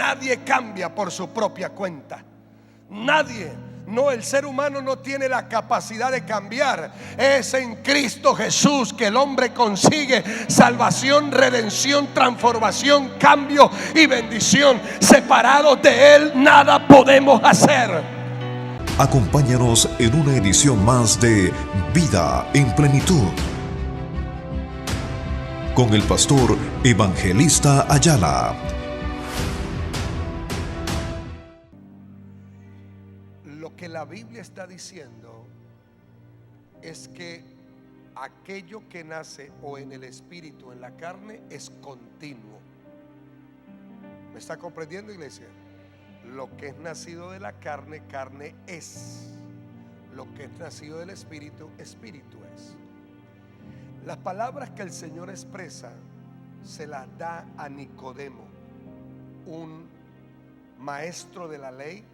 nadie cambia por su propia cuenta. Nadie. No, el ser humano no tiene la capacidad de cambiar. Es en Cristo Jesús que el hombre consigue salvación, redención, transformación, cambio y bendición. Separados de Él, nada podemos hacer. Acompáñanos en una edición más de Vida en Plenitud con el pastor Evangelista Ayala. Lo que la Biblia está diciendo es que aquello que nace o en el espíritu o en la carne es continuo. ¿Me está comprendiendo, iglesia? Lo que es nacido de la carne, carne es. Lo que es nacido del espíritu, espíritu es. Las palabras que el Señor expresa se las da a Nicodemo, un maestro de la ley,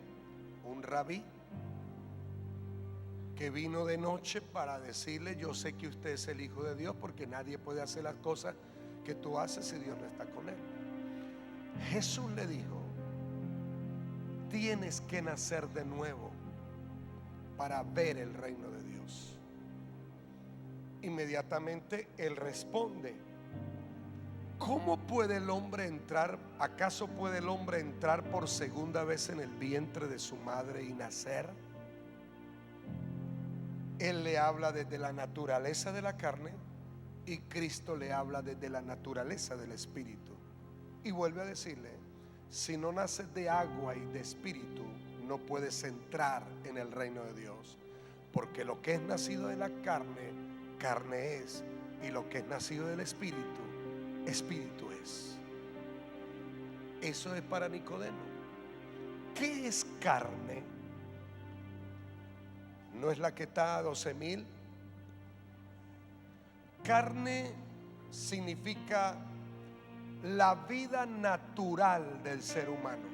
un rabí, que vino de noche para decirle: yo sé que usted es el Hijo de Dios, porque nadie puede hacer las cosas que tú haces si Dios no está con él. Jesús le dijo: tienes que nacer de nuevo para ver el reino de Dios. Inmediatamente él responde: ¿cómo puede el hombre entrar? ¿Acaso puede el hombre entrar por segunda vez en el vientre de su madre y nacer? Él le habla desde la naturaleza de la carne y Cristo le habla desde la naturaleza del espíritu. Y vuelve a decirle: si no naces de agua y de espíritu, no puedes entrar en el reino de Dios. Porque lo que es nacido de la carne, carne es, y lo que es nacido del espíritu, espíritu es. Eso es para Nicodemo. ¿Qué es carne? ¿No es la que está a 12,000? Carne significa la vida natural del ser humano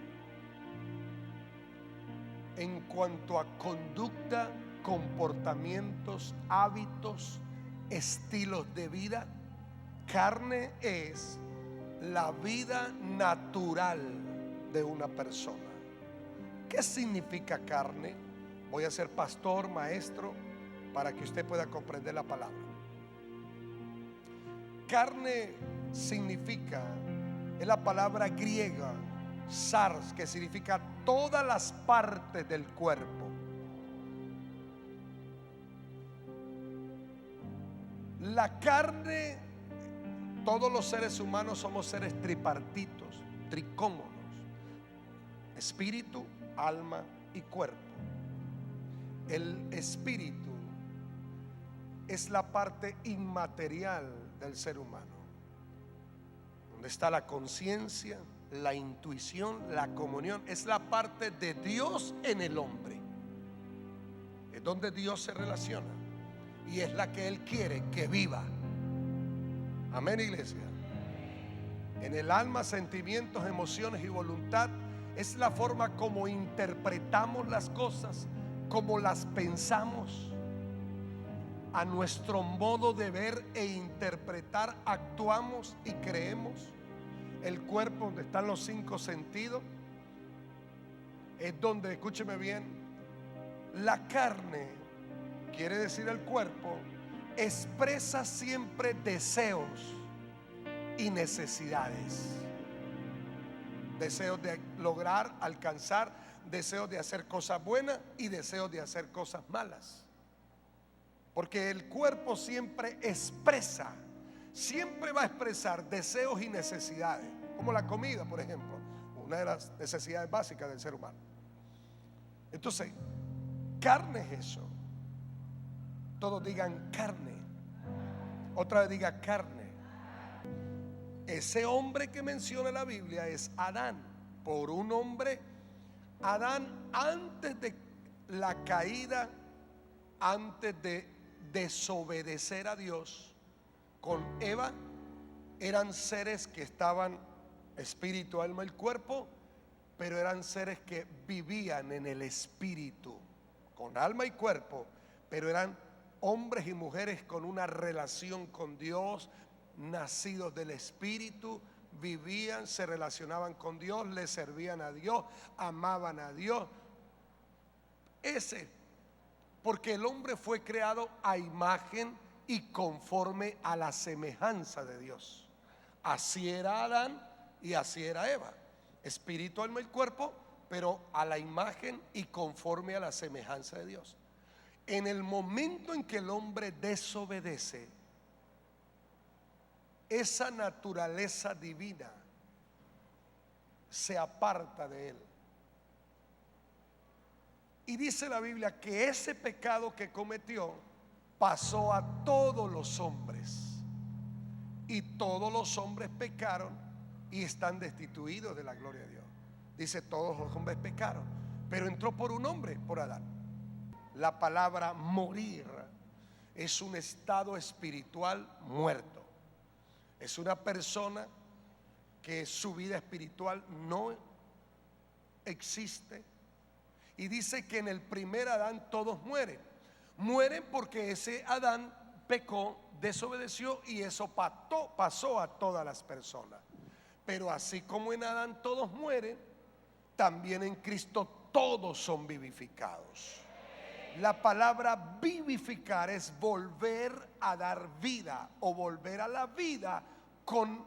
en cuanto a conducta, comportamientos, hábitos, estilos de vida. Carne es la vida natural de una persona. ¿Qué significa carne? Voy a ser pastor, maestro, para que usted pueda comprender la palabra. Carne significa, es la palabra griega sars, que significa todas las partes del cuerpo. La carne, todos los seres humanos somos seres tripartitos, tricómonos: espíritu, alma y cuerpo. El espíritu es la parte inmaterial del ser humano, donde está la conciencia, la intuición, la comunión. Es la parte de Dios en el hombre. Es donde Dios se relaciona y es la que Él quiere que viva. Amén, iglesia. En el alma, sentimientos, emociones y voluntad es la forma como interpretamos las cosas, como las pensamos. A nuestro modo de ver e interpretar actuamos y creemos. El cuerpo, donde están los 5 sentidos, es donde, escúcheme bien, la carne, quiere decir el cuerpo, expresa siempre deseos y necesidades. Deseos de lograr, alcanzar, deseos de hacer cosas buenas y deseos de hacer cosas malas. Porque el cuerpo siempre expresa, siempre va a expresar deseos y necesidades, como la comida, por ejemplo, una de las necesidades básicas del ser humano. Entonces, carne es eso. Todos digan carne. Otra vez diga carne. Ese hombre que menciona la Biblia es Adán. Por un hombre, Adán, antes de la caída, antes de desobedecer a Dios, con Eva, eran seres que estaban espíritu, alma y cuerpo, pero eran seres que vivían en el espíritu, con alma y cuerpo, pero eran hombres y mujeres con una relación con Dios, nacidos del espíritu, vivían, se relacionaban con Dios, le servían a Dios, amaban a Dios. Porque el hombre fue creado a imagen y conforme a la semejanza de Dios. Así era Adán y así era Eva. Espíritu, alma y cuerpo, pero a la imagen y conforme a la semejanza de Dios. En el momento en que el hombre desobedece, esa naturaleza divina se aparta de él. Y dice la Biblia que ese pecado que cometió pasó a todos los hombres. Y todos los hombres pecaron y están destituidos de la gloria de Dios. Dice, todos los hombres pecaron, pero entró por un hombre, por Adán. La palabra morir es un estado espiritual muerto. Es una persona que su vida espiritual no existe. Y dice que en el primer Adán todos mueren. Mueren porque ese Adán pecó, desobedeció, y eso pasó a todas las personas. Pero así como en Adán todos mueren, también en Cristo todos son vivificados. La palabra vivificar es volver a dar vida o volver a la vida con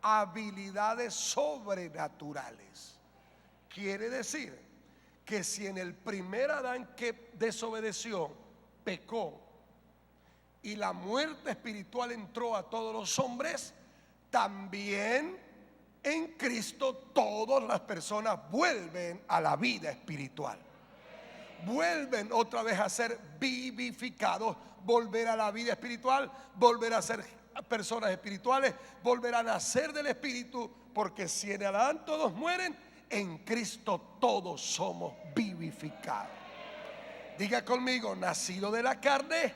habilidades sobrenaturales. Quiere decir que si en el primer Adán que desobedeció, pecó, y la muerte espiritual entró a todos los hombres, también en Cristo todas las personas vuelven a la vida espiritual. Vuelven otra vez a ser vivificados, volver a la vida espiritual, volver a ser personas espirituales, volver a nacer del Espíritu, porque si en Adán todos mueren, en Cristo todos somos vivificados. Diga conmigo, nacido de la carne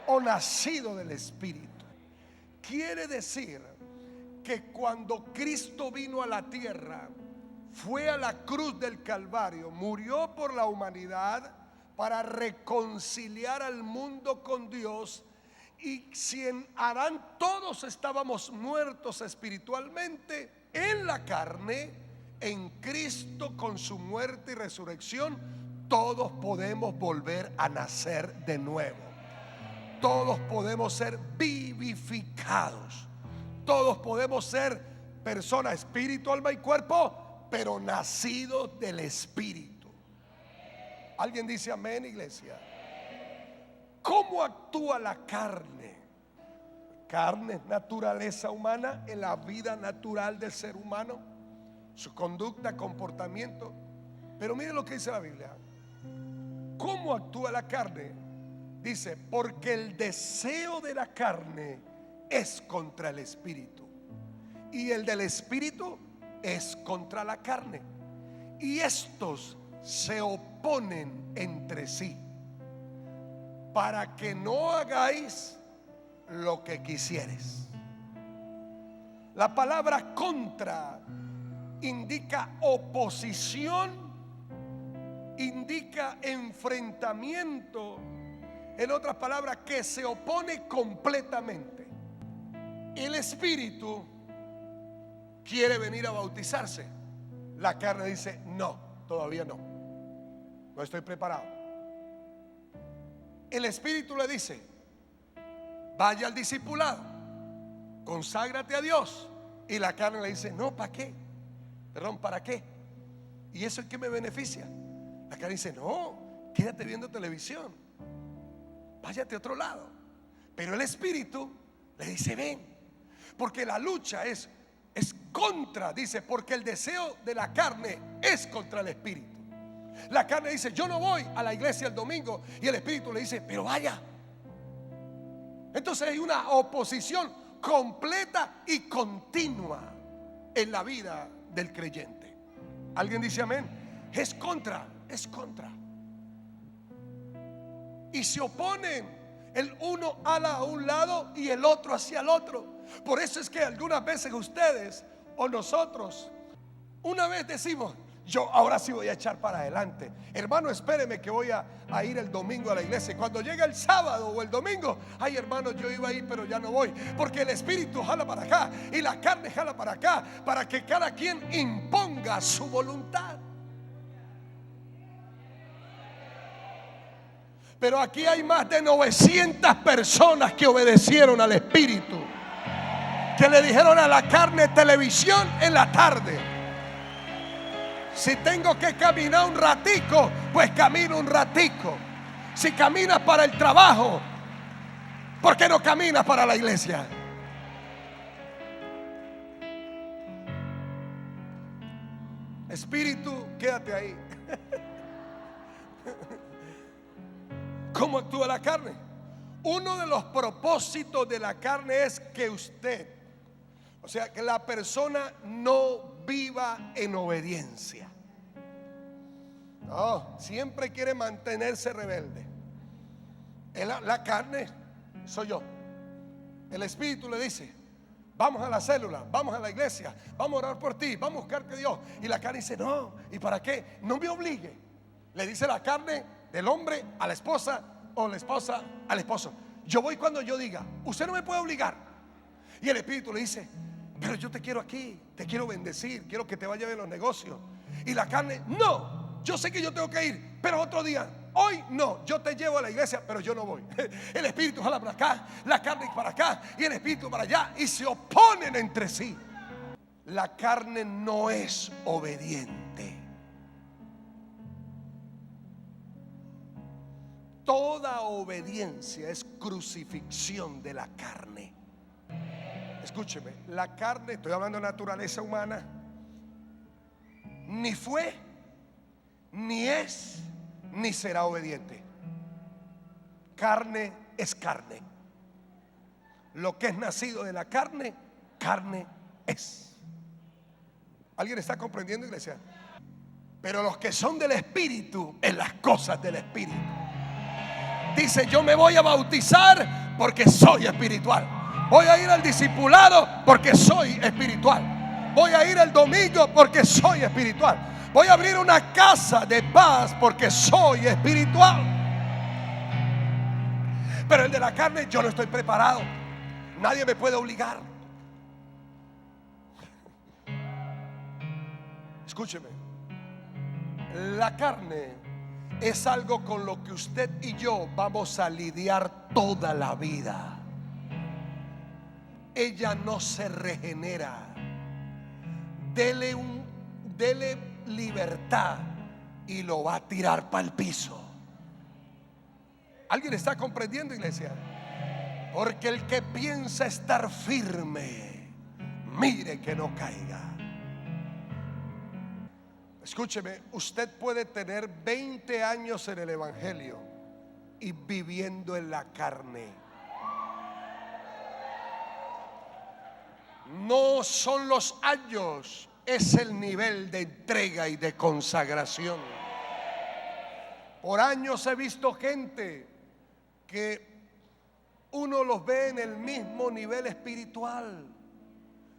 o nacido del Espíritu. Quiere decir que cuando Cristo vino a la tierra, fue a la cruz del Calvario, murió por la humanidad para reconciliar al mundo con Dios. Y si en Adán todos estábamos muertos espiritualmente en la carne, en Cristo con su muerte y resurrección todos podemos volver a nacer de nuevo. Todos podemos ser vivificados. Todos podemos ser personas, espíritu, alma y cuerpo, pero nacidos del Espíritu. ¿Alguien dice amén, iglesia? ¿Cómo actúa la carne? Carne es naturaleza humana, en la vida natural del ser humano, su conducta, comportamiento. Pero mire lo que dice la Biblia. ¿Cómo actúa la carne? Dice, porque el deseo de la carne es contra el espíritu, y el del espíritu es contra la carne, y estos se oponen entre sí, para que no hagáis lo que quisieres. La palabra contra indica oposición, indica enfrentamiento. En otras palabras, que se opone completamente. El espíritu quiere venir a bautizarse. La carne dice, no, todavía no. No estoy preparado. El espíritu le dice, vaya al discipulado, conságrate a Dios. Y la carne le dice, no, ¿para qué? Perdón, ¿para qué? ¿Y eso en qué me beneficia? La carne dice, no, quédate viendo televisión, váyate a otro lado. Pero el espíritu le dice, ven, porque la lucha es contra, dice, porque el deseo de la carne es contra el espíritu. La carne dice, yo no voy a la iglesia el domingo, y el espíritu le dice, pero vaya. Entonces hay una oposición completa y continua en la vida del creyente. ¿Alguien dice amén? Es contra. Y se oponen, el uno ala a un lado y el otro hacia el otro. Por eso es que algunas veces ustedes o nosotros, una vez decimos, yo ahora sí voy a echar para adelante. Hermano, espéreme que voy a ir el domingo a la iglesia. Y cuando llega el sábado o el domingo, ay hermano, yo iba a ir pero ya no voy, porque el espíritu jala para acá y la carne jala para acá, para que cada quien imponga su voluntad. Pero aquí hay más de 900 personas que obedecieron al espíritu, que le dijeron a la carne: televisión en la tarde. Si tengo que caminar un ratico, pues camino un ratico. Si caminas para el trabajo, ¿por qué no caminas para la iglesia? Espíritu, quédate ahí. ¿Cómo actúa la carne? Uno de los propósitos de la carne es que usted, o sea, que la persona no viva en obediencia. No, siempre quiere mantenerse rebelde. La carne soy yo. El espíritu le dice: vamos a la célula, vamos a la iglesia, vamos a orar por ti, vamos a buscarte a Dios. Y la carne dice: no, ¿y para qué? No me obligue. Le dice la carne del hombre a la esposa, o la esposa al esposo: yo voy cuando yo diga, usted no me puede obligar. Y el espíritu le dice: pero yo te quiero aquí, te quiero bendecir, quiero que te vaya bien los negocios. Y la carne: no, yo sé que yo tengo que ir, pero otro día. Hoy no, yo te llevo a la iglesia, pero yo no voy. El espíritu jala para acá, la carne para acá y el espíritu para allá, y se oponen entre sí. La carne no es obediente. Toda obediencia es crucifixión de la carne. Escúcheme, la carne, estoy hablando de naturaleza humana, ni fue, ni es, ni será obediente. Carne es carne. Lo que es nacido de la carne, carne es. ¿Alguien está comprendiendo, iglesia? Pero los que son del espíritu, en las cosas del espíritu. Dice: yo me voy a bautizar porque soy espiritual. Voy a ir al discipulado porque soy espiritual. Voy a ir el domingo porque soy espiritual. Voy a abrir una casa de paz porque soy espiritual. Pero el de la carne, yo no estoy preparado. Nadie me puede obligar. Escúcheme, la carne es algo con lo que usted y yo vamos a lidiar toda la vida. Ella no se regenera. Dele libertad y lo va a tirar para el piso. ¿Alguien está comprendiendo, iglesia? Porque el que piensa estar firme, mire que no caiga. Escúcheme, usted puede tener 20 años en el evangelio y viviendo en la carne. No son los años, es el nivel de entrega y de consagración. Por años he visto gente que uno los ve en el mismo nivel espiritual.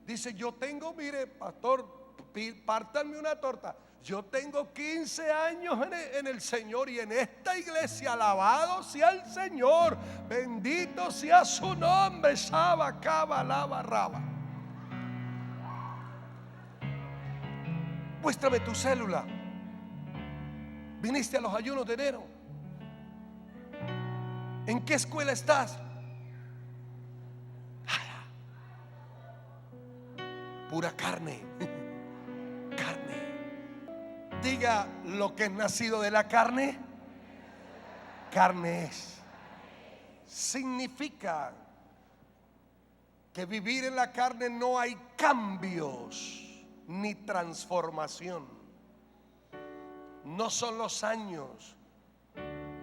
Dice: yo tengo, mire pastor, pártanme una torta. Yo tengo 15 años en el Señor y en esta iglesia. Alabado sea el Señor, bendito sea su nombre. Shaba, Kaba, Lava, Raba. Muéstrame tu célula. Viniste a los ayunos de enero. ¿En qué escuela estás? Pura carne. Carne. Diga: lo que es nacido de la carne, carne es. Significa que vivir en la carne no hay cambios ni transformación. No son los años,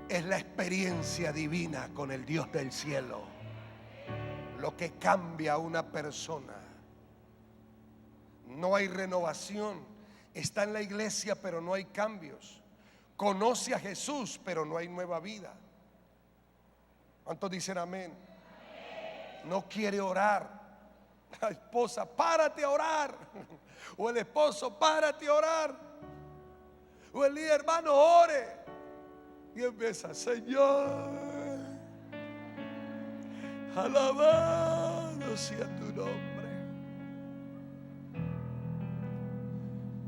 es la experiencia divina con el Dios del cielo lo que cambia a una persona. No hay renovación. Está en la iglesia pero no hay cambios. Conoce a Jesús pero no hay nueva vida. ¿Cuántos dicen amén? No quiere orar. La esposa: párate a orar. O el esposo: párate a orar. O el líder, hermano, ore. Y empieza, Señor, alabado sea tu nombre.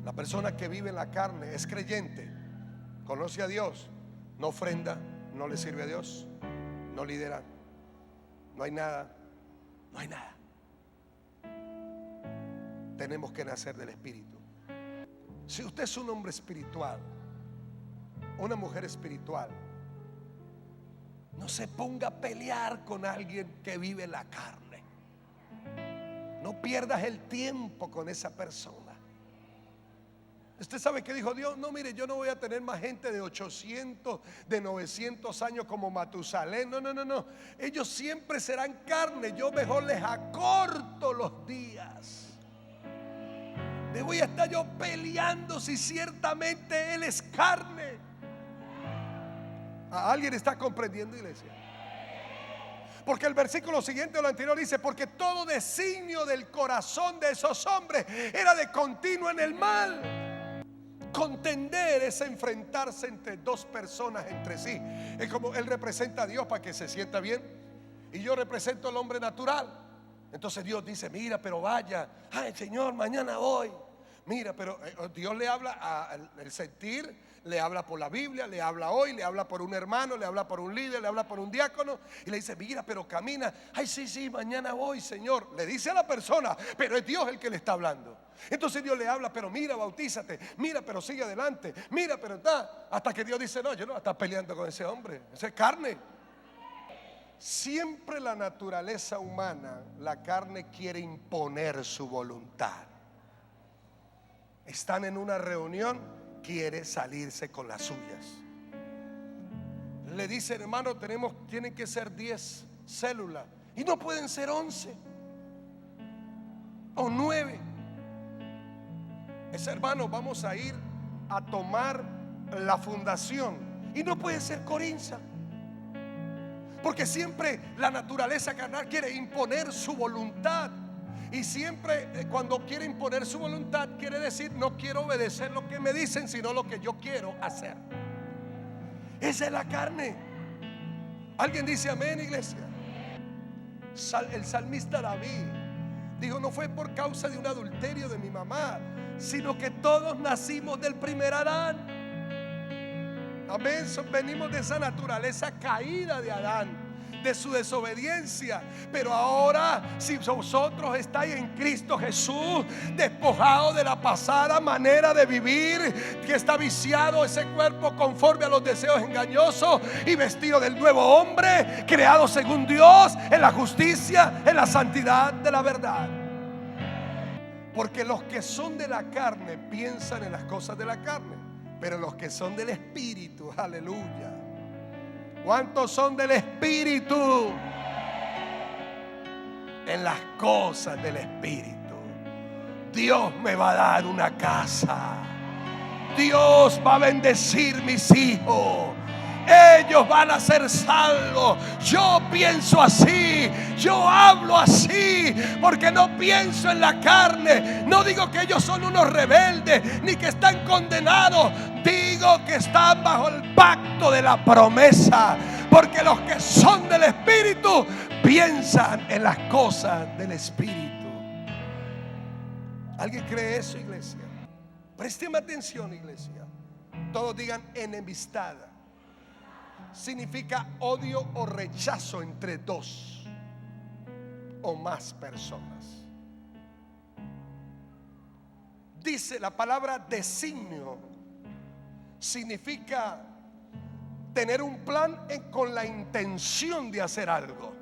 La persona que vive en la carne es creyente, conoce a Dios, no ofrenda, no le sirve a Dios, no lidera, no hay nada, no hay nada. Tenemos que nacer del Espíritu. Si usted es un hombre espiritual, una mujer espiritual, no se ponga a pelear con alguien que vive en la carne. No pierdas el tiempo con esa persona. Usted sabe que dijo Dios, no, mire, yo no voy a tener más gente de 800, de 900 años como Matusalén. No. Ellos siempre serán carne. Yo mejor les acorto los días. Le voy a estar yo peleando si ciertamente Él es carne. ¿Alguien está comprendiendo, iglesia? Porque el versículo siguiente o lo anterior dice, porque todo designio del corazón de esos hombres era de continuo en el mal. Contender es enfrentarse entre dos personas entre sí. Es como él representa a Dios para que se sienta bien, y yo represento al hombre natural. Entonces Dios dice, mira, pero vaya, ay Señor, mañana voy. Mira, pero Dios le habla al sentir, le habla por la Biblia, le habla hoy, le habla por un hermano, le habla por un líder, le habla por un diácono, y le dice, mira, pero camina. Ay, sí, mañana voy, Señor. Le dice a la persona, pero es Dios el que le está hablando. Entonces Dios le habla, pero mira, bautízate, mira, pero sigue adelante, mira, pero está. Hasta que Dios dice, no, yo no voy a estar peleando con ese hombre, ese es carne. Siempre la naturaleza humana, la carne quiere imponer su voluntad. Están en una reunión, quiere salirse con las suyas. Le dicen, hermano, tienen que ser 10 células y no pueden ser 11 o 9. Ese hermano, vamos a ir a tomar la fundación y no puede ser Corinza. Porque siempre la naturaleza carnal quiere imponer su voluntad. Y siempre cuando quiere imponer su voluntad, quiere decir, no quiero obedecer lo que me dicen, sino lo que yo quiero hacer. Esa es la carne. ¿Alguien dice amén, iglesia? El salmista David dijo, no fue por causa de un adulterio de mi mamá, sino que todos nacimos del primer Adán. Amén. Venimos de esa naturaleza caída de Adán, de su desobediencia. Pero ahora, si vosotros estáis en Cristo Jesús, despojados de la pasada manera de vivir, que está viciado ese cuerpo conforme a los deseos engañosos, y vestido del nuevo hombre, creado según Dios, en la justicia, en la santidad de la verdad. Porque los que son de la carne piensan en las cosas de la carne, pero los que son del Espíritu, aleluya. ¿Cuántos son del Espíritu? En las cosas del Espíritu. Dios me va a dar una casa. Dios va a bendecir mis hijos. Ellos van a ser salvos. Yo pienso así, yo hablo así, porque no pienso en la carne. No digo que ellos son unos rebeldes, ni que están condenados. Digo que están bajo el pacto de la promesa, porque los que son del Espíritu piensan en las cosas del Espíritu. ¿Alguien cree eso, iglesia? Présteme atención, iglesia. Todos digan enemistad. Significa odio o rechazo entre dos o más personas. Dice la palabra designio, significa tener un plan con la intención de hacer algo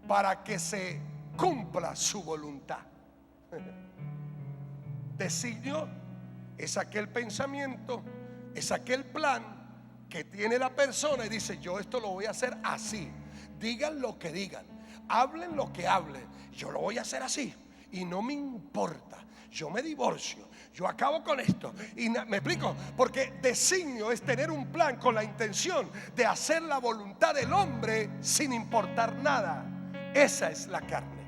para que se cumpla su voluntad. Designio es aquel pensamiento, es aquel plan que tiene la persona y dice, yo esto lo voy a hacer así. Digan lo que digan, hablen lo que hablen, yo lo voy a hacer así. Y no me importa, yo me divorcio, yo acabo con esto. Y me explico, porque designio es tener un plan con la intención de hacer la voluntad del hombre sin importar nada. Esa es la carne.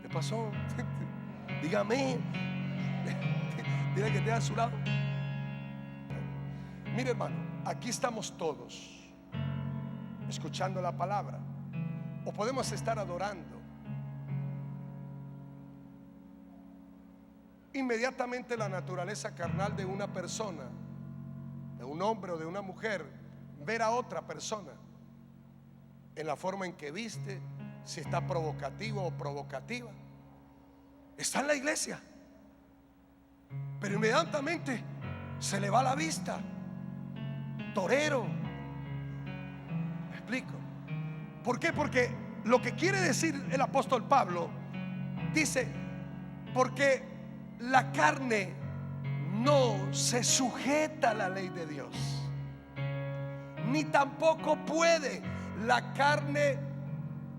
¿Qué pasó? Dígame. Dile que esté a su lado. Mire, hermano, aquí estamos todos escuchando la palabra, o podemos estar adorando. Inmediatamente la naturaleza carnal de una persona, de un hombre o de una mujer, ver a otra persona en la forma en que viste, si está provocativo o provocativa, está en la iglesia, pero inmediatamente se le va la vista. Torero. ¿Me explico? ¿Por qué? Porque lo que quiere decir el apóstol Pablo, dice, porque la carne no se sujeta a la ley de Dios, ni tampoco puede. La carne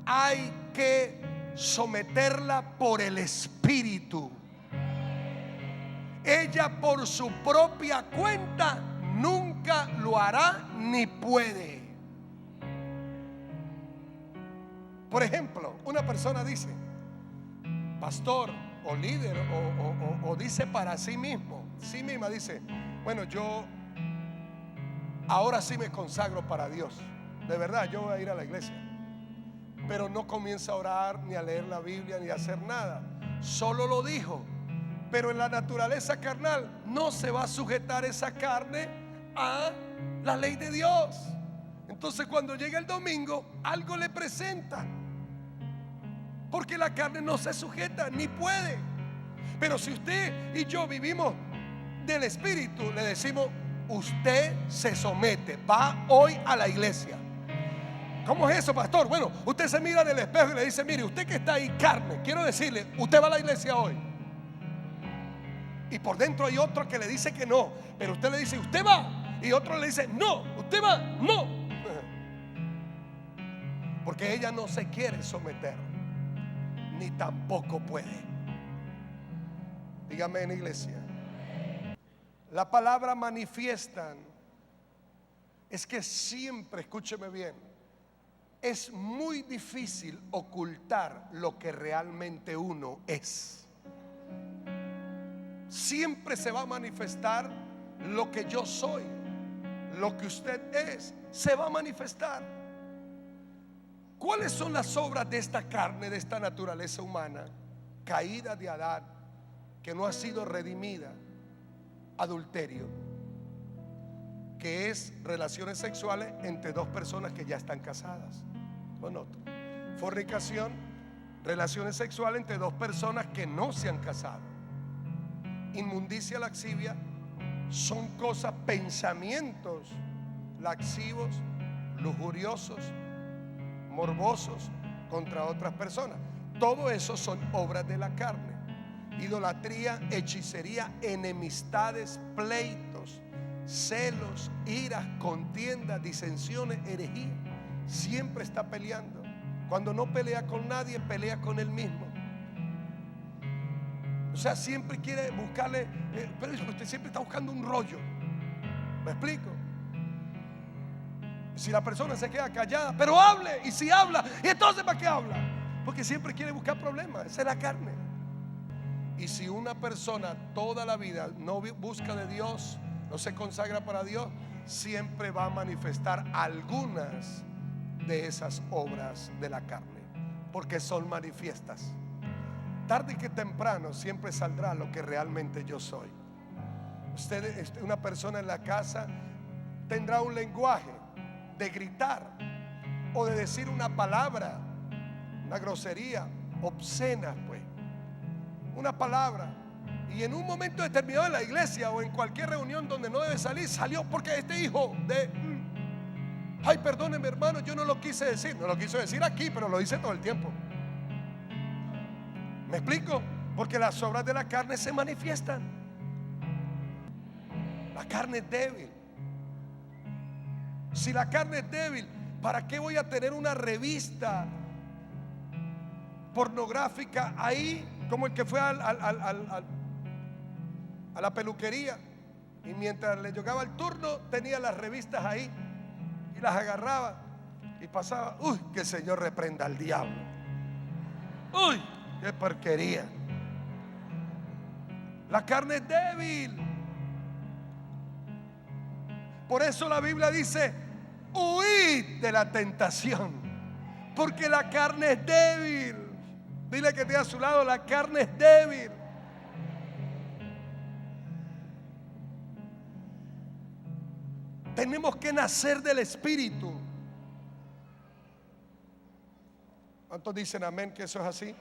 hay que someterla por el Espíritu. Ella por su propia cuenta nunca lo hará ni puede. Por ejemplo, una persona dice, pastor o líder, o dice para sí mismo, sí misma dice, bueno, yo ahora sí me consagro para Dios. De verdad, yo voy a ir a la iglesia, pero no comienza a orar, ni a leer la Biblia, ni a hacer nada. Solo lo dijo, pero en la naturaleza carnal no se va a sujetar esa carne a la ley de Dios. Entonces cuando llega el domingo, algo le presenta, porque la carne no se sujeta ni puede. Pero si usted y yo vivimos del Espíritu, le decimos, usted se somete, va hoy a la iglesia. ¿Cómo es eso, pastor? Bueno, usted se mira en el espejo y le dice, mire, usted que está ahí carne, quiero decirle, usted va a la iglesia hoy. Y por dentro hay otro que le dice que no, pero usted le dice, usted va. Y otro le dice, no, usted va, no. Porque ella no se quiere someter, ni tampoco puede. Dígame en iglesia. La palabra manifiestan es que siempre, escúcheme bien, es muy difícil ocultar lo que realmente uno es. Siempre se va a manifestar lo que yo soy, lo que usted es, se va a manifestar. ¿Cuáles son las obras de esta carne, de esta naturaleza humana caída de Adán, que no ha sido redimida? Adulterio, que es relaciones sexuales entre dos personas que ya están casadas con otro. Fornicación, relaciones sexuales entre dos personas que no se han casado. Inmundicia, lascivia, son cosas, pensamientos lascivos, lujuriosos, morbosos contra otras personas. Todo eso son obras de la carne. Idolatría, hechicería, enemistades, pleitos, celos, iras, contiendas, disensiones, herejía. Siempre está peleando. Cuando no pelea con nadie, pelea con él mismo. O sea, siempre quiere buscarle, pero usted siempre está buscando un rollo. ¿Me explico? Si la persona se queda callada, pero hable. Y si habla, ¿y entonces para qué habla? Porque siempre quiere buscar problemas. Esa es la carne. Y si una persona toda la vida no busca de Dios, no se consagra para Dios, siempre va a manifestar algunas de esas obras de la carne, porque son manifiestas. Tarde que temprano siempre saldrá lo que realmente yo soy. Usted, una persona en la casa, tendrá un lenguaje de gritar o de decir una palabra, una grosería obscena, pues una palabra, y en un momento determinado en la iglesia o en cualquier reunión donde no debe salir, salió porque este hijo de ay, perdóneme hermano, yo no lo quise decir. No lo quiso decir aquí, pero lo dice todo el tiempo. ¿Me explico? Porque las obras de la carne se manifiestan. La carne es débil. Si la carne es débil, ¿para qué voy a tener una revista pornográfica ahí, como el que fue a la peluquería, y mientras le llegaba el turno tenía las revistas ahí y las agarraba y pasaba? Uy, que el Señor reprenda al diablo. Uy, qué porquería. La carne es débil. Por eso la Biblia dice: huid de la tentación, porque la carne es débil. Dile que esté a su lado: la carne es débil. Tenemos que nacer del Espíritu. ¿Cuántos dicen amén que eso es así?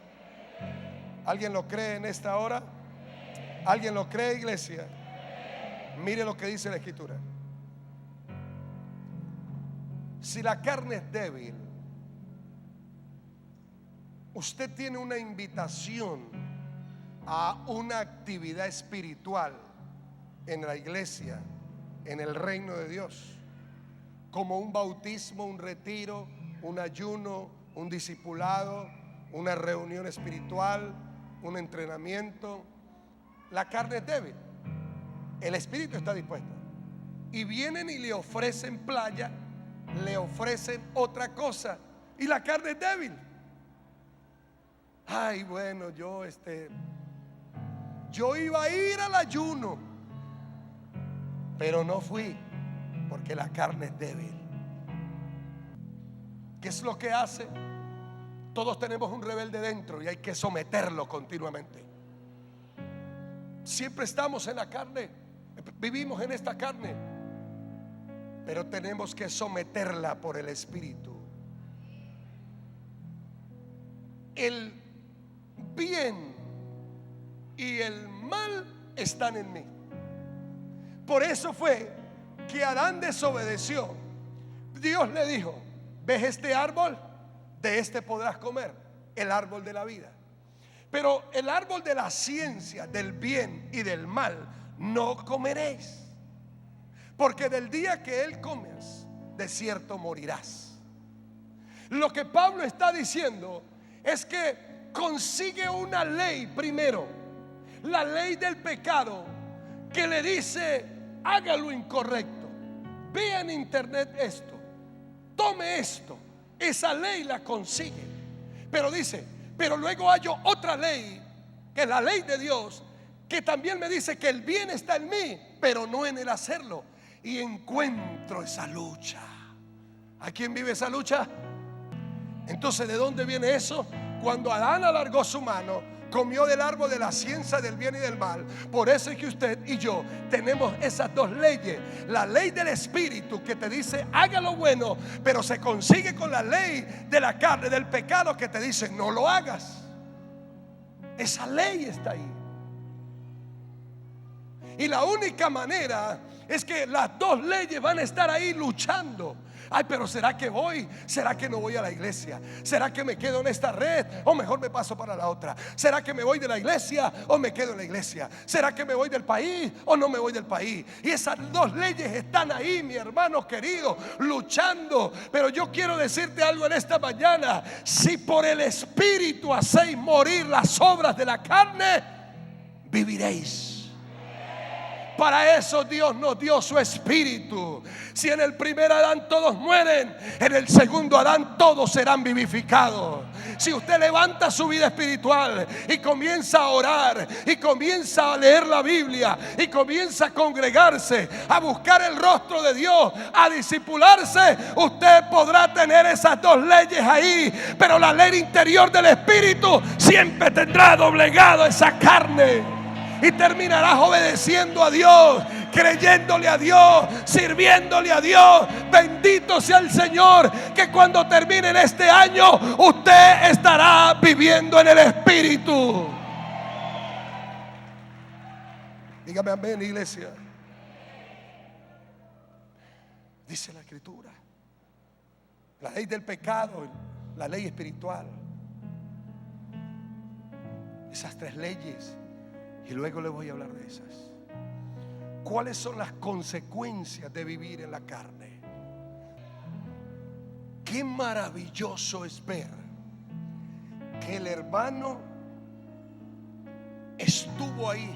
¿Alguien lo cree en esta hora? ¿Alguien lo cree, iglesia? Mire lo que dice la Escritura. Si la carne es débil, usted tiene una invitación a una actividad espiritual en la iglesia, en el reino de Dios, como un bautismo, un retiro, un ayuno, un discipulado, una reunión espiritual, un entrenamiento. La carne es débil, el espíritu está dispuesto. Y vienen y le ofrecen playa, le ofrecen otra cosa, y la carne es débil. Ay, bueno, yo iba a ir al ayuno, pero no fui porque la carne es débil. ¿Qué es lo que hace? Todos tenemos un rebelde dentro y hay que someterlo continuamente. Siempre estamos en la carne, vivimos en esta carne, pero tenemos que someterla por el Espíritu. El bien y el mal están en mí. Por eso fue que Adán desobedeció. Dios le dijo: ¿ves este árbol? De este podrás comer, el árbol de la vida. Pero el árbol de la ciencia del bien y del mal no comeréis, porque del día que él comes, de cierto morirás. Lo que Pablo está diciendo es que consigue una ley primero, la ley del pecado, que le dice: haga lo incorrecto, vea en internet esto, tome esto. Esa ley la consigue, pero dice: pero luego hay otra ley, que es la ley de Dios, que también me dice que el bien está en mí, pero no en el hacerlo. Y encuentro esa lucha. ¿A quién vive esa lucha? Entonces, ¿de dónde viene eso? Cuando Adán alargó su mano, comió del árbol de la ciencia del bien y del mal. Por eso es que usted y yo tenemos esas dos leyes: la ley del Espíritu, que te dice haga lo bueno, pero se consigue con la ley de la carne, del pecado, que te dice no lo hagas. Esa ley está ahí. Y la única manera es que las dos leyes van a estar ahí luchando. Ay, pero ¿será que voy? ¿Será que no voy a la iglesia? ¿Será que me quedo en esta red o mejor me paso para la otra? ¿Será que me voy de la iglesia o me quedo en la iglesia? ¿Será que me voy del país o no me voy del país? Y esas dos leyes están ahí, mi hermano querido, luchando. Pero yo quiero decirte algo en esta mañana: si por el Espíritu hacéis morir las obras de la carne, viviréis. Para eso Dios nos dio su Espíritu. Si en el primer Adán todos mueren, en el segundo Adán todos serán vivificados. Si usted levanta su vida espiritual y comienza a orar, y comienza a leer la Biblia, y comienza a congregarse, a buscar el rostro de Dios, a discipularse, usted podrá tener esas dos leyes ahí. Pero la ley interior del Espíritu siempre tendrá doblegado esa carne. Y terminarás obedeciendo a Dios, creyéndole a Dios, sirviéndole a Dios. Bendito sea el Señor, que cuando termine este año usted estará viviendo en el Espíritu. Dígame amén, iglesia. Dice la Escritura: la ley del pecado, la ley espiritual. Esas tres leyes. Y luego le voy a hablar de esas. ¿Cuáles son las consecuencias de vivir en la carne? Qué maravilloso es ver que el hermano estuvo ahí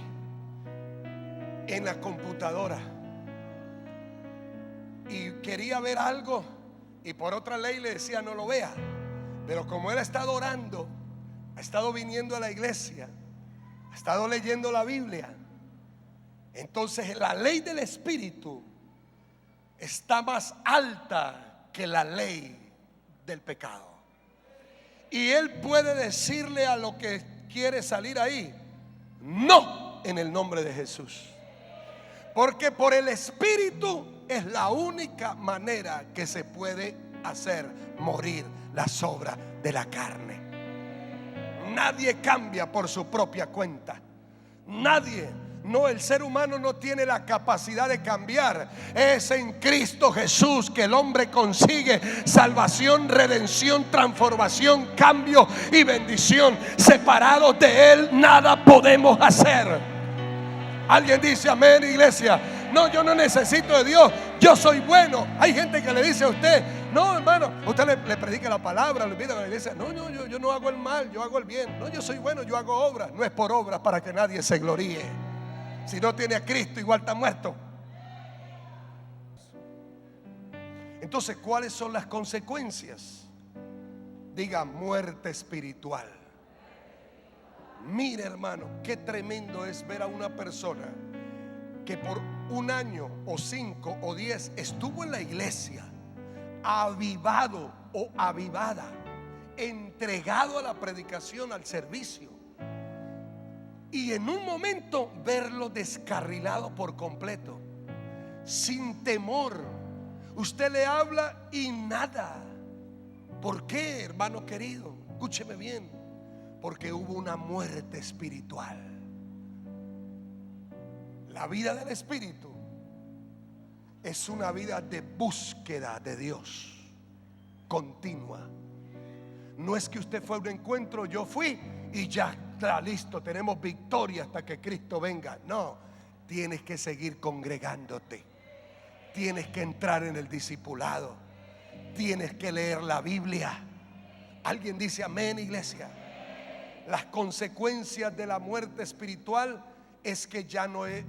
en la computadora y quería ver algo, y por otra ley le decía no lo vea. Pero como él ha estado orando, ha estado viniendo a la iglesia, ha estado leyendo la Biblia, Entonces la ley del Espíritu está más alta que la ley del pecado. Y Él puede decirle a lo que quiere salir ahí, no, en el nombre de Jesús. Porque por el Espíritu es la única manera que se puede hacer morir las obras de la carne. Nadie cambia por su propia cuenta. Nadie. No, el ser humano no tiene la capacidad de cambiar. Es en Cristo Jesús que el hombre consigue salvación, redención, transformación, cambio y bendición. Separados de Él nada podemos hacer. Alguien dice amén, iglesia. No, yo no necesito de Dios, yo soy bueno. Hay gente que le dice a usted, no, hermano, usted le predica la palabra, le invita a la iglesia. No, yo no hago el mal, yo hago el bien. No, yo soy bueno, yo hago obras. No es por obras para que nadie se gloríe. Si no tiene a Cristo, igual está muerto. Entonces, ¿cuáles son las consecuencias? Diga, muerte espiritual. Mire, hermano, qué tremendo es ver a una persona que por un año o 5 o 10 estuvo en la iglesia, avivado o avivada, entregado a la predicación, al servicio, y en un momento verlo descarrilado por completo, sin temor. Usted le habla y nada. ¿Por qué, hermano querido? Escúcheme bien. Porque hubo una muerte espiritual. La vida del Espíritu es una vida de búsqueda de Dios continua. No es que usted fue a un encuentro, yo fui y ya está listo, tenemos victoria hasta que Cristo venga. No, tienes que seguir congregándote, tienes que entrar en el discipulado, tienes que leer la Biblia. Alguien dice amén, iglesia. Las consecuencias de la muerte espiritual es que ya no es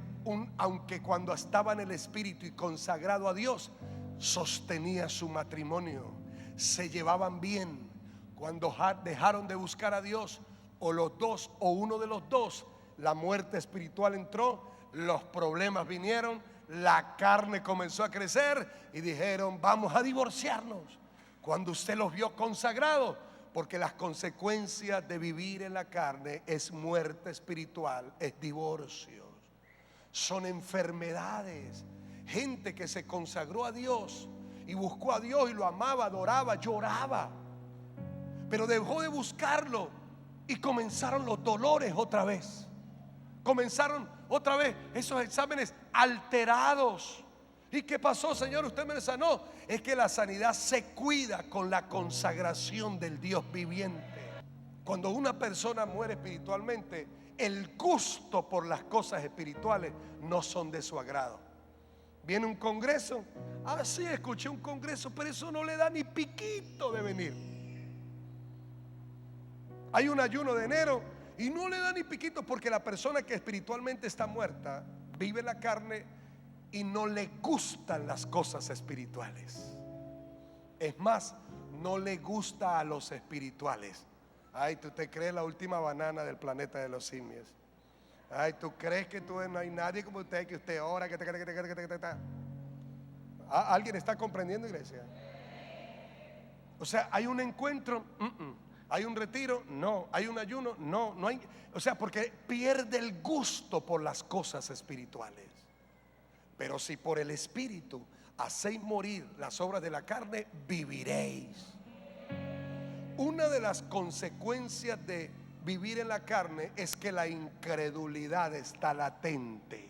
aunque cuando estaba en el Espíritu y consagrado a Dios, sostenía su matrimonio, se llevaban bien. Cuando dejaron de buscar a Dios, o los dos o uno de los dos, la muerte espiritual entró, los problemas vinieron, la carne comenzó a crecer y dijeron, vamos a divorciarnos. Cuando usted los vio consagrados, porque las consecuencias de vivir en la carne es muerte espiritual, es divorcios, son enfermedades. Gente que se consagró a Dios y buscó a Dios y lo amaba, adoraba, lloraba, pero dejó de buscarlo y comenzaron los dolores otra vez. Comenzaron otra vez esos exámenes alterados. ¿Y qué pasó, Señor? Usted me sanó. Es que la sanidad se cuida con la consagración del Dios viviente. Cuando una persona muere espiritualmente, el gusto por las cosas espirituales no son de su agrado. Viene un congreso, sí, escuché un congreso, pero eso no le da ni piquito de venir. Hay un ayuno de enero y no le da ni piquito, porque la persona que espiritualmente está muerta vive la carne y no le gustan las cosas espirituales. Es más, no le gusta a los espirituales. Ay, tú te crees la última banana del planeta de los simios. Ay, tú crees que tú no hay nadie como usted, que usted ora, que ¿alguien está comprendiendo, iglesia? O sea, hay un encuentro, hay un retiro, no. Hay un ayuno, no hay. O sea, porque pierde el gusto por las cosas espirituales. Pero si por el Espíritu hacéis morir las obras de la carne, viviréis. Una de las consecuencias de vivir en la carne es que la incredulidad está latente.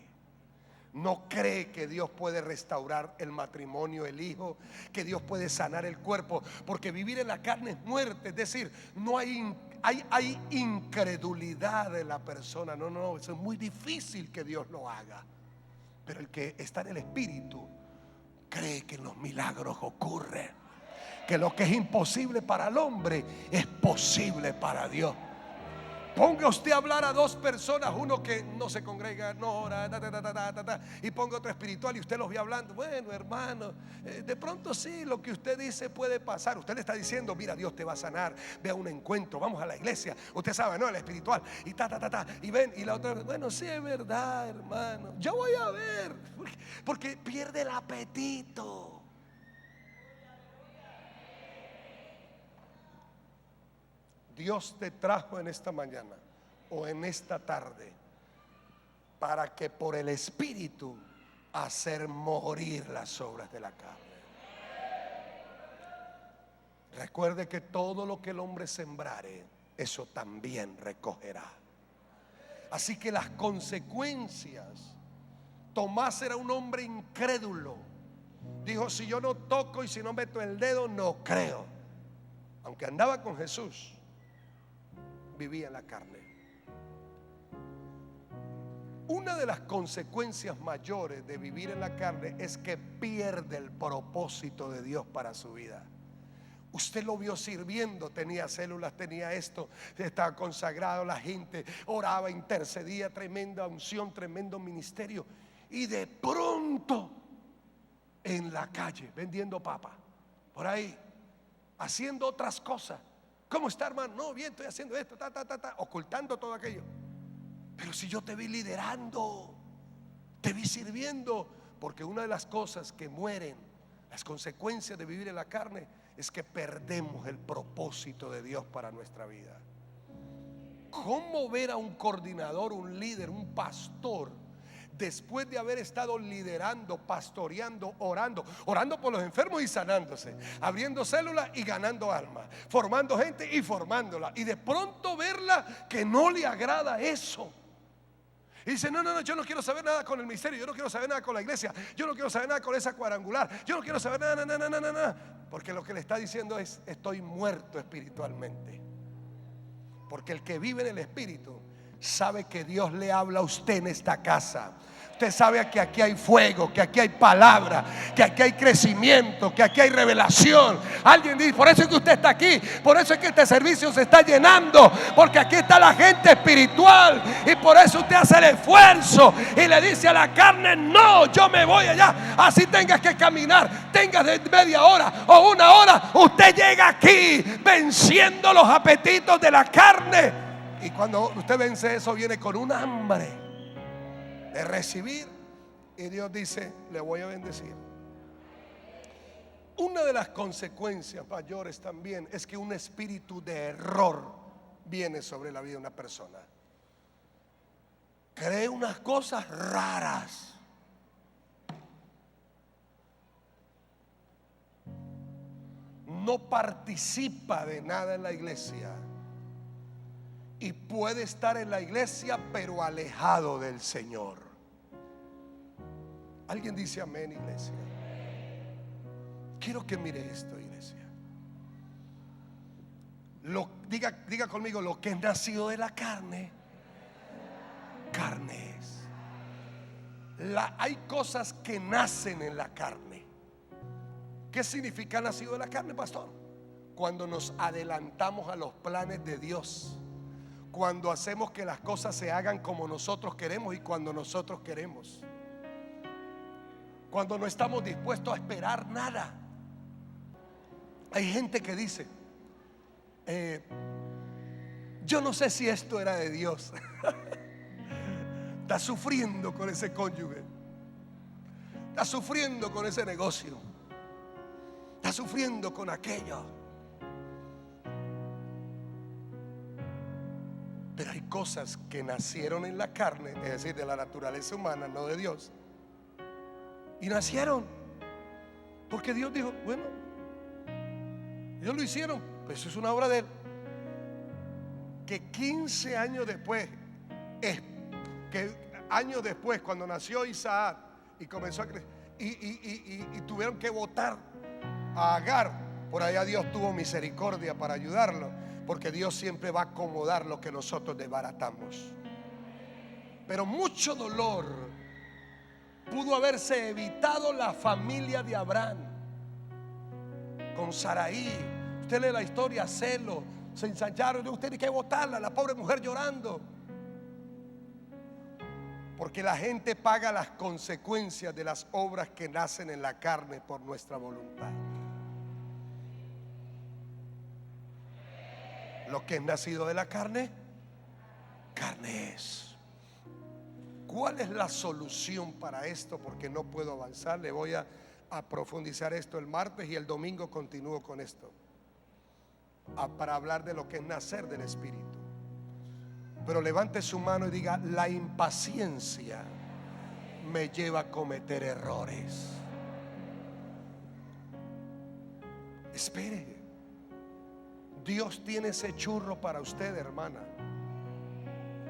No cree que Dios puede restaurar el matrimonio, el hijo, que Dios puede sanar el cuerpo, porque vivir en la carne es muerte. Es decir, no hay incredulidad de la persona. No, eso es muy difícil que Dios lo haga. Pero el que está en el Espíritu cree que los milagros ocurren, que lo que es imposible para el hombre es posible para Dios. Ponga usted a hablar a dos personas, uno que no se congrega, no ora, y ponga otro espiritual y usted los ve hablando. Bueno, hermano, de pronto sí, lo que usted dice puede pasar. Usted le está diciendo, mira, Dios te va a sanar, ve a un encuentro, vamos a la iglesia. Usted sabe, no, el espiritual, y y ven, y la otra, bueno, sí es verdad, hermano, yo voy a ver, porque pierde el apetito. Dios te trajo en esta mañana o en esta tarde para que por el Espíritu hacer morir las obras de la carne. Recuerde que todo lo que el hombre sembrare, eso también recogerá. Así que las consecuencias. Tomás era un hombre incrédulo. Dijo, si yo no toco y si no meto el dedo, no creo. Aunque andaba con Jesús, vivía en la carne. Una de las consecuencias mayores de vivir en la carne es que pierde el propósito de Dios para su vida. Usted lo vio sirviendo, tenía células, tenía esto, estaba consagrado, la gente oraba, intercedía, tremenda unción, tremendo ministerio. Y de pronto en la calle vendiendo papa, por ahí, haciendo otras cosas. ¿Cómo está, hermano? No, bien, estoy haciendo esto, ocultando todo aquello. Pero si yo te vi liderando, te vi sirviendo. Porque una de las cosas que mueren, las consecuencias de vivir en la carne, es que perdemos el propósito de Dios para nuestra vida. ¿Cómo ver a un coordinador, un líder, un pastor, después de haber estado liderando, pastoreando, orando por los enfermos y sanándose, abriendo células y ganando almas, formando gente y formándola, y de pronto verla que no le agrada eso? Y dice, no, yo no quiero saber nada con el ministerio, yo no quiero saber nada con la iglesia, yo no quiero saber nada con esa cuadrangular, yo no quiero saber nada. Porque lo que le está diciendo es, estoy muerto espiritualmente. Porque el que vive en el espíritu sabe que Dios le habla a usted en esta casa. Usted sabe que aquí hay fuego, que aquí hay palabra, que aquí hay crecimiento, que aquí hay revelación. Alguien dice, por eso es que usted está aquí, por eso es que este servicio se está llenando, porque aquí está la gente espiritual. Y por eso usted hace el esfuerzo y le dice a la carne, no, yo me voy allá. Así tengas que caminar, tengas de media hora o una hora, usted llega aquí venciendo los apetitos de la carne. Y cuando usted vence eso, viene con un hambre de recibir, y Dios dice, le voy a bendecir. Una de las consecuencias mayores también es que un espíritu de error viene sobre la vida de una persona. Cree unas cosas raras. No participa de nada en la iglesia. Y puede estar en la iglesia pero alejado del Señor. Alguien dice amén, iglesia. Quiero que mire esto, iglesia. Diga conmigo, lo que es nacido de la carne, carne es. Hay cosas que nacen en la carne. ¿Qué significa nacido de la carne, pastor? Cuando nos adelantamos a los planes de Dios. Cuando hacemos que las cosas se hagan como nosotros queremos y cuando nosotros queremos. Cuando no estamos dispuestos a esperar nada. Hay gente que dice, yo no sé si esto era de Dios. Está sufriendo con ese cónyuge, está sufriendo con ese negocio, está sufriendo con aquello. Pero hay cosas que nacieron en la carne, es decir, de la naturaleza humana, no de Dios. Y nacieron porque Dios dijo, bueno, ellos lo hicieron, pues eso es una obra de Él. Que 15 años después, cuando nació Isaac y comenzó a crecer, y tuvieron que botar a Agar, por allá Dios tuvo misericordia para ayudarlo. Porque Dios siempre va a acomodar lo que nosotros desbaratamos. Pero mucho dolor pudo haberse evitado la familia de Abraham con Saraí. Usted lee la historia, se ensancharon. Usted tiene que botarla, la pobre mujer llorando. Porque la gente paga las consecuencias de las obras que nacen en la carne por nuestra voluntad. Lo que es nacido de la carne, carne es. ¿Cuál es la solución para esto? Porque no puedo avanzar. Le voy a profundizar esto el martes y el domingo continúo con esto, para hablar de lo que es nacer del Espíritu. Pero levante su mano y diga: la impaciencia me lleva a cometer errores. Espere, Dios tiene ese churro para usted, hermana.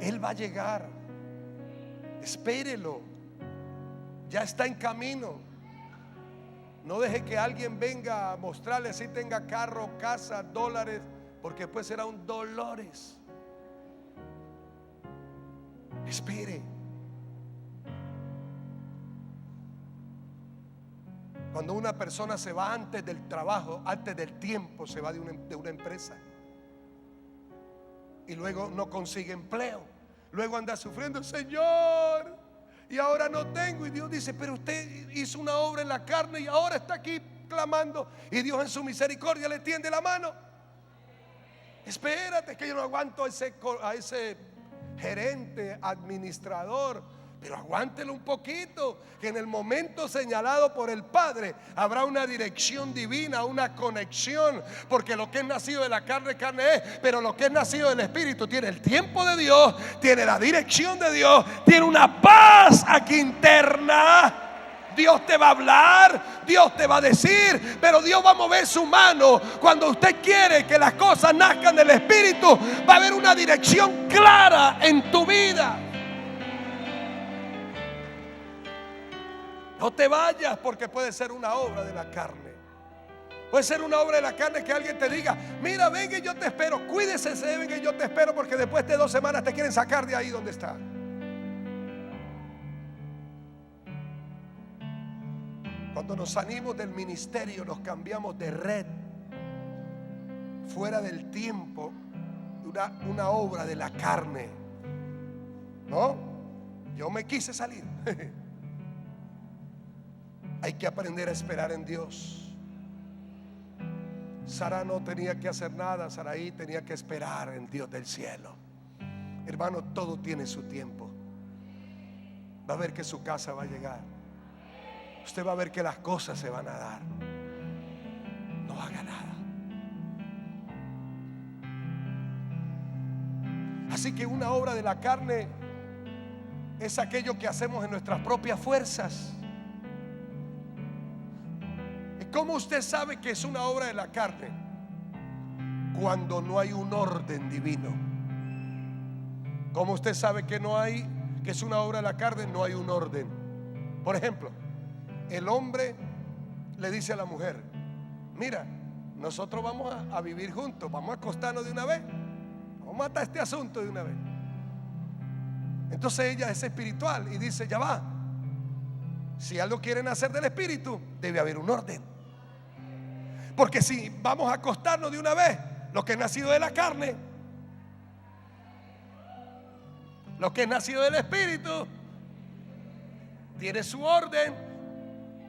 Él va a llegar. Espérelo, ya está en camino. No deje que alguien venga a mostrarle si tenga carro, casa, dólares, porque después será un dolores. Espere. Cuando una persona se va antes del trabajo, antes del tiempo, se va de una empresa y luego no consigue empleo, luego anda sufriendo: Señor, y ahora no tengo. Y Dios dice: pero usted hizo una obra en la carne y ahora está aquí clamando. Y Dios en su misericordia le tiende la mano. Espérate, que yo no aguanto a ese gerente, administrador, pero aguántelo un poquito, que en el momento señalado por el Padre habrá una dirección divina, una conexión. Porque lo que es nacido de la carne, carne es, pero lo que es nacido del Espíritu tiene el tiempo de Dios, tiene la dirección de Dios, tiene una paz aquí interna. Dios te va a hablar, Dios te va a decir, pero Dios va a mover su mano. Cuando usted quiere que las cosas nazcan del Espíritu, va a haber una dirección clara en tu vida. No te vayas, porque puede ser una obra de la carne. Puede ser una obra de la carne que alguien te diga: mira, venga y yo te espero. Cuídese, venga y yo te espero, porque después de 2 semanas te quieren sacar de ahí donde está. Cuando nos salimos del ministerio, nos cambiamos de red, fuera del tiempo, una obra de la carne. ¿No? Yo me quise salir. Hay que aprender a esperar en Dios. Sara no tenía que hacer nada. Saraí tenía que esperar en Dios del cielo. Hermano, todo tiene su tiempo. Va a ver que su casa va a llegar. Usted va a ver que las cosas se van a dar. No haga nada. Así que una obra de la carne es aquello que hacemos en nuestras propias fuerzas. ¿Y cómo usted sabe que es una obra de la carne? Cuando no hay un orden divino. ¿Cómo usted sabe que es una obra de la carne? No hay un orden. Por ejemplo, el hombre le dice a la mujer: mira, nosotros vamos a vivir juntos, vamos a acostarnos de una vez, vamos a matar este asunto de una vez. Entonces ella es espiritual y dice: ya va, si algo quieren hacer del espíritu, debe haber un orden. Porque si vamos a acostarnos de una vez, lo que es nacido de la carne, lo que es nacido del espíritu, tiene su orden,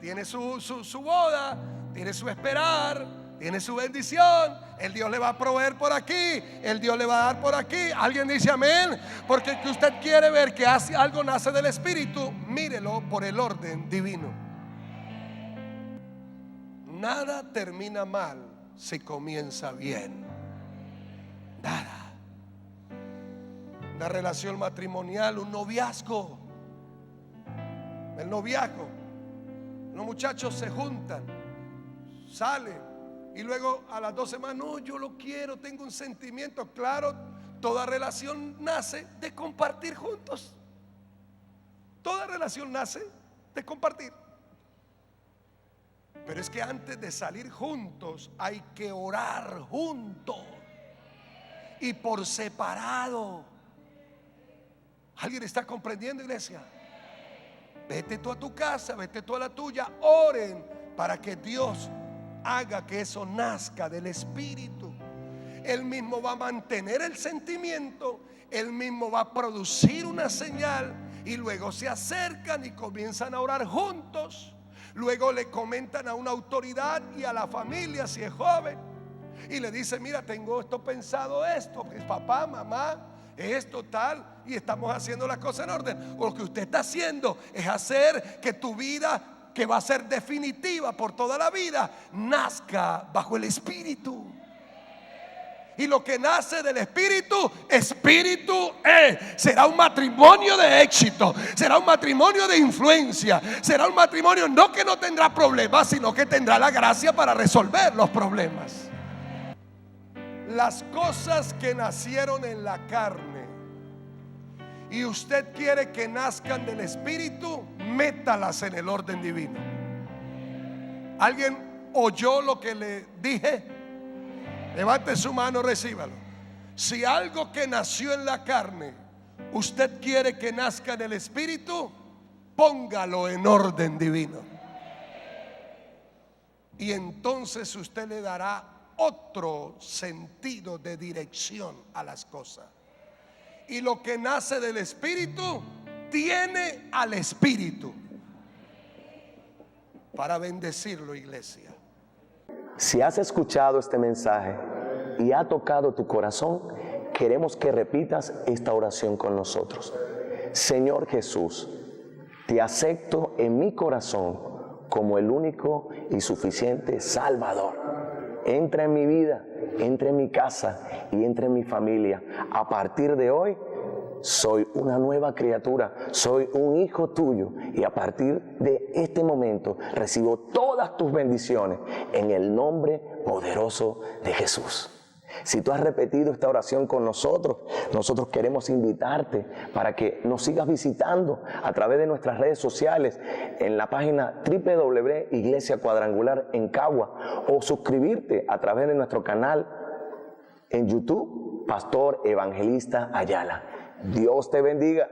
tiene su boda, tiene su esperar, tiene su bendición. El Dios le va a proveer por aquí, el Dios le va a dar por aquí. Alguien dice amén. Porque que usted quiere ver que algo nace del Espíritu, mírelo por el orden divino. Nada termina mal si comienza bien. Nada. Una relación matrimonial, un noviazgo. El noviazgo, los muchachos se juntan, salen, y luego a las 2 semanas: no, yo lo quiero, tengo un sentimiento. Claro, toda relación nace de compartir juntos. Toda relación nace de compartir. Pero es que antes de salir juntos hay que orar juntos y por separado. ¿Alguien está comprendiendo, iglesia? Vete tú a tu casa, vete tú a la tuya, oren para que Dios haga que eso nazca del Espíritu. Él mismo va a mantener el sentimiento, Él mismo va a producir una señal, y luego se acercan y comienzan a orar juntos. Luego le comentan a una autoridad y a la familia si es joven, y le dice: mira, tengo esto pensado, esto, pues, papá, mamá, esto tal, y estamos haciendo las cosas en orden. O lo que usted está haciendo es hacer que tu vida, que va a ser definitiva por toda la vida, nazca bajo el Espíritu. Y lo que nace del Espíritu, Espíritu es. Será un matrimonio de éxito, será un matrimonio de influencia, será un matrimonio no que no tendrá problemas, sino que tendrá la gracia para resolver los problemas. Las cosas que nacieron en la carne y usted quiere que nazcan del Espíritu, métalas en el orden divino. ¿Alguien oyó lo que le dije? Levante su mano, recíbalo. Si algo que nació en la carne usted quiere que nazca en el Espíritu, póngalo en orden divino. Y entonces usted le dará otro sentido de dirección a las cosas. Y lo que nace del Espíritu tiene al Espíritu para bendecirlo, iglesia. Si has escuchado este mensaje y ha tocado tu corazón, queremos que repitas esta oración con nosotros. Señor Jesús, te acepto en mi corazón como el único y suficiente Salvador. Entra en mi vida, entra en mi casa y entra en mi familia. A partir de hoy, soy una nueva criatura, soy un hijo tuyo, y a partir de este momento recibo todas tus bendiciones en el nombre poderoso de Jesús. Si tú has repetido esta oración con nosotros queremos invitarte para que nos sigas visitando a través de nuestras redes sociales en la página www.Iglesia Cuadrangular en Cagua, o suscribirte a través de nuestro canal en YouTube, Pastor Evangelista Ayala. Dios te bendiga.